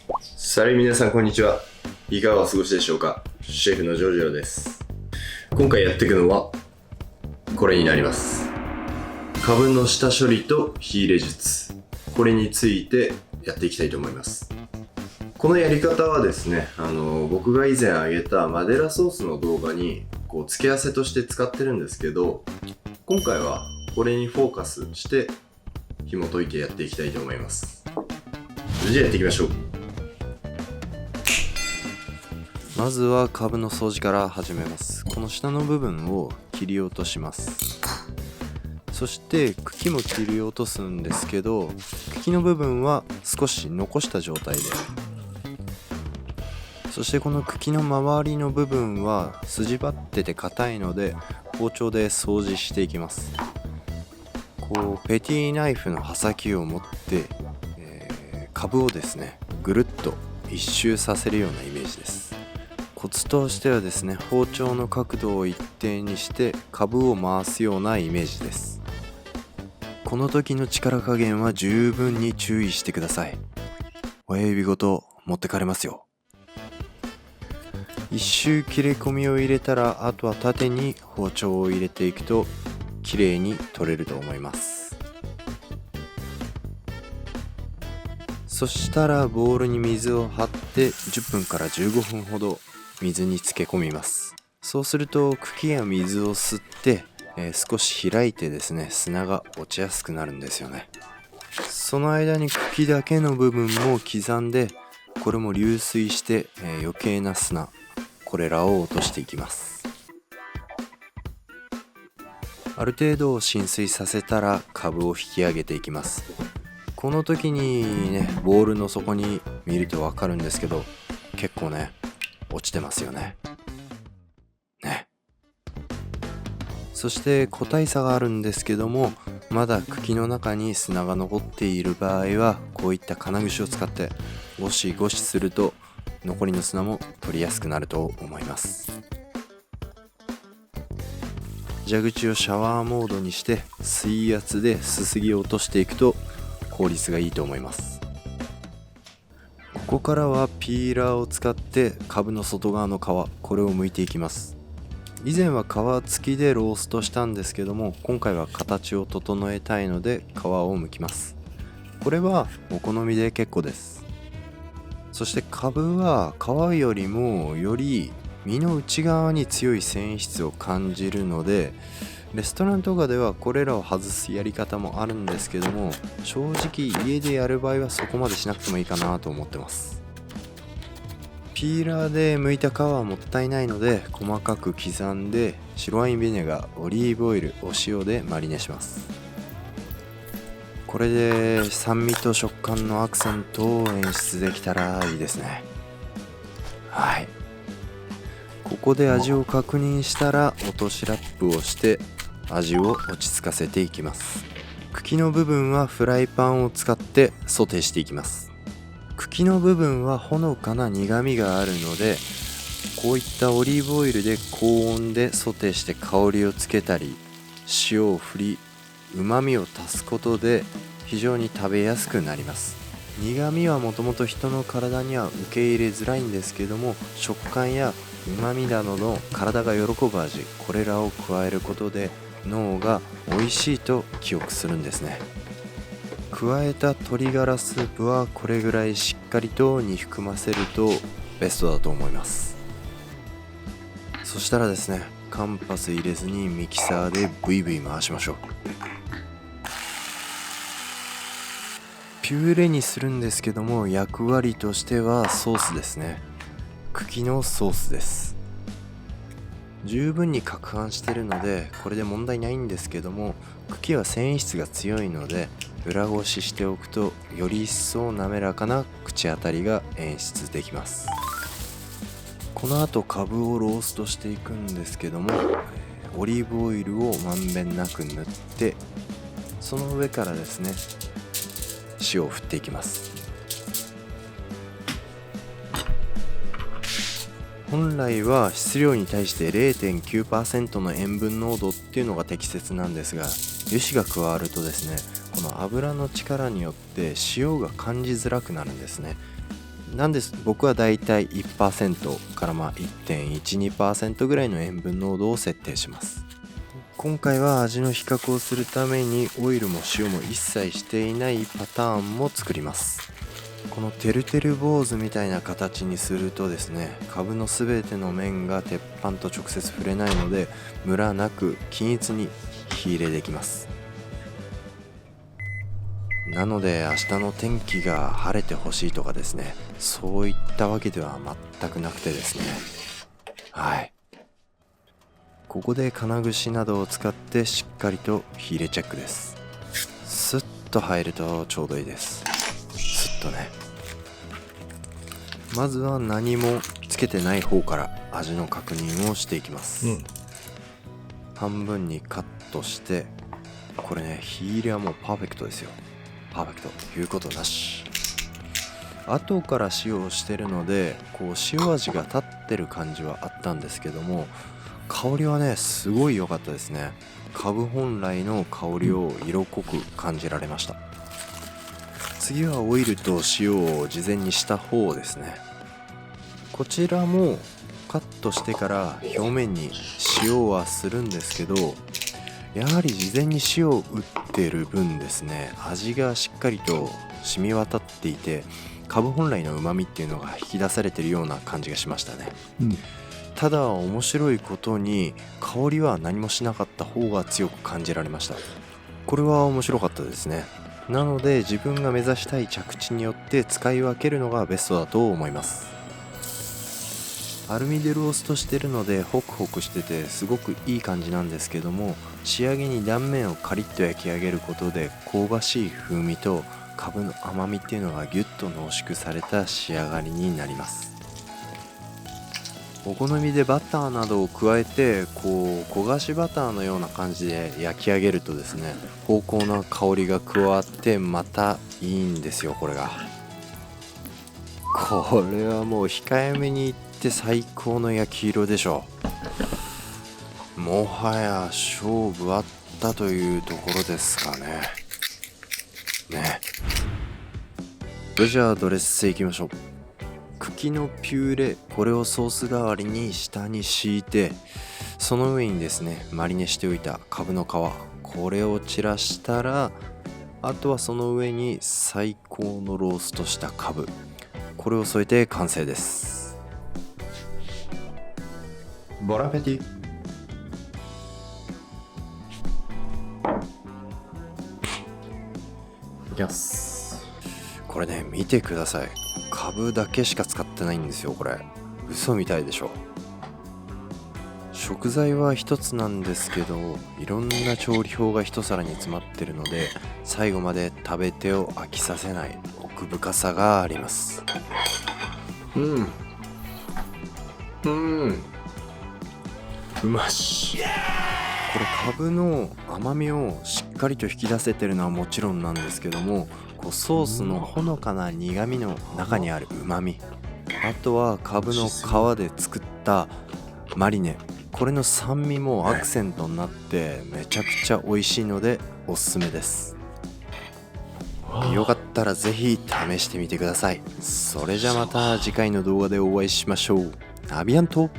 皆さんこんにちは。いかがお過ごしでしょうか。シェフのジョージロです。今回やっていくのはこれになります。株の下処理と火入れ術、これについてやっていきたいと思います。このやり方はですね、僕が以前上げたマデラソースの動画に付け合わせとして使ってるんですけど、今回はこれにフォーカスして紐解いてやっていきたいと思います。じゃあやっていきましょう。まずは株の掃除から始めます。この下の部分を切り落とします。そして茎も切り落とすんですけど、茎の部分は少し残した状態で、そしてこの茎の周りの部分は筋張ってて硬いので包丁で掃除していきます。ペティナイフの刃先を持って、株をですねぐるっと一周させるようなイメージです。コツとしてはですね、包丁の角度を一定にして株を回すようなイメージです。この時の力加減は十分に注意してください。親指ごと持ってかれますよ。一周切れ込みを入れたら、あとは縦に包丁を入れていくと綺麗に取れると思います。そしたらボウルに水を張って10分から15分ほど水に漬け込みます。そうすると茎や水を吸って、少し開いてですね、砂が落ちやすくなるんですよね。その間に茎だけの部分も刻んで、これも流水して、余計な砂、これらを落としていきます。ある程度浸水させたら株を引き上げていきます。この時にね、ボウルの底に見ると分かるんですけど、結構ね落ちてますよね。そして個体差があるんですけども、まだ茎の中に砂が残っている場合はこういった金串を使ってゴシゴシすると残りの砂も取りやすくなると思います。蛇口をシャワーモードにして水圧ですすぎを落としていくと効率がいいと思います。ここからはピーラーを使って株の外側の皮、これを剥いていきます。以前は皮付きでローストしたんですけども、今回は形を整えたいので皮を剥きます。これはお好みで結構です。そして株は皮よりもより身の内側に強い繊維質を感じるので、レストランとかではこれらを外すやり方もあるんですけども、正直家でやる場合はそこまでしなくてもいいかなと思ってます。ピーラーで剥いた皮はもったいないので、細かく刻んで白ワインビネガー、オリーブオイル、お塩でマリネします。これで酸味と食感のアクセントを演出できたらいいですね。はい、ここで味を確認したら落としラップをして味を落ち着かせていきます。茎の部分はフライパンを使ってソテーしていきます。茎の部分はほのかな苦みがあるので、こういったオリーブオイルで高温でソテーして香りをつけたり、塩を振り旨味を足すことで非常に食べやすくなります。苦みはもともと人の体には受け入れづらいんですけども、食感や旨味などの体が喜ぶ味、これらを加えることで脳が美味しいと記憶するんですね。加えた鶏ガラスープはこれぐらいしっかりと煮含ませるとベストだと思います。そしたらですね、カンパス入れずにミキサーでブイブイ回しましょう。ピューレにするんですけども、役割としてはソースですね。茎のソースです。十分に攪拌しているのでこれで問題ないんですけども、茎は繊維質が強いので裏ごししておくとより一層滑らかな口当たりが演出できます。この後株をローストしていくんですけども、オリーブオイルをまんべんなく塗って、その上からですね塩を振っていきます。本来は質量に対して 0.9% の塩分濃度っていうのが適切なんですが、油脂が加わるとですね、この油の力によって塩が感じづらくなるんですね。なんです僕はだいたい 1% から1.12% ぐらいの塩分濃度を設定します。今回は味の比較をするためにオイルも塩も一切していないパターンも作ります。このてるてる坊主みたいな形にするとですね、カブのすべての面が鉄板と直接触れないのでムラなく均一に火入れできます。なので明日の天気が晴れてほしいとかですね、そういったわけでは全くなくてですね、ここで金串などを使ってしっかりと火入れチェックです。スッと入るとちょうどいいです。スッとね。まずは何もつけてない方から味の確認をしていきます。半分にカットして、これね、火入れはもうパーフェクトですよ。パーフェクト言うことなし。後から塩をしてるので塩味が立ってる感じはあったんですけども、香りはねすごい良かったですね。カブ本来の香りを色濃く感じられました。次はオイルと塩を事前にした方ですね。こちらもカットしてから表面に塩はするんですけど、やはり事前に塩を打ってる分ですね、味がしっかりと染み渡っていて、カブ本来の旨味っていうのが引き出されてるような感じがしましたね。ただ面白いことに香りは何もしなかった方が強く感じられました。これは面白かったですね。なので自分が目指したい着地によって使い分けるのがベストだと思います。アルミでローストしてるのでホクホクしててすごくいい感じなんですけども、仕上げに断面をカリッと焼き上げることで香ばしい風味とカブの甘みっていうのがギュッと濃縮された仕上がりになります。お好みでバターなどを加えて焦がしバターのような感じで焼き上げるとですね、芳香な香りが加わってまたいいんですよ。これはもう控えめに言って最高の焼き色でしょう。もはや勝負あったというところですかね。じゃあドレッセいきましょう。茎のピューレ、これをソース代わりに下に敷いて、その上にですねマリネしておいたカブの皮、これを散らしたら、あとはその上に最高のローストしたカブ、これを添えて完成です。ボラペティ。いきます。これね見てください。カブだけしか使ってないんですよ。これ嘘みたいでしょ。食材は一つなんですけど、いろんな調理法が一皿に詰まってるので、最後まで食べ手を飽きさせない奥深さがあります。うまし。これカブの甘みをしっかりと引き出せてるのはもちろんなんですけども、ソースのほのかな苦みの中にある旨味、あとはカブの皮で作ったマリネ、これの酸味もアクセントになってめちゃくちゃ美味しいのでおすすめです。よかったらぜひ試してみてください。それじゃまた次回の動画でお会いしましょう。アビアント。